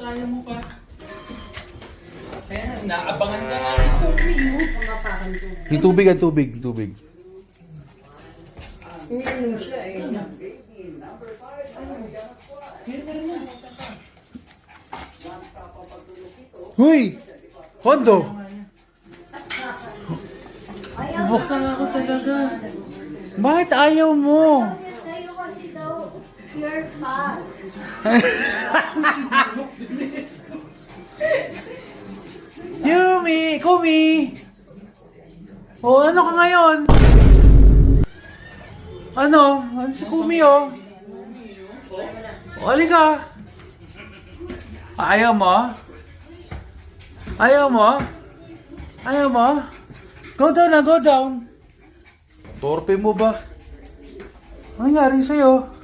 Kaya mo pa. Kaya naabangan ka nga rin Kumi. Yung tubig ang tubig. Tubig. Umiinom siya eh. Huy! Hondo! Baka ako talaga. Bakit ayaw mo? Sa'yo kasi daw, pure fat. Yumi! Kumi! Oh, ano ka ngayon? Ano? Ano si Kumi, oh? Oli ka! Ayaw mo? Ayaw mo? Ayaw mo? Go down na, go down! Torpe mo ba? Ano nangyari sa'yo?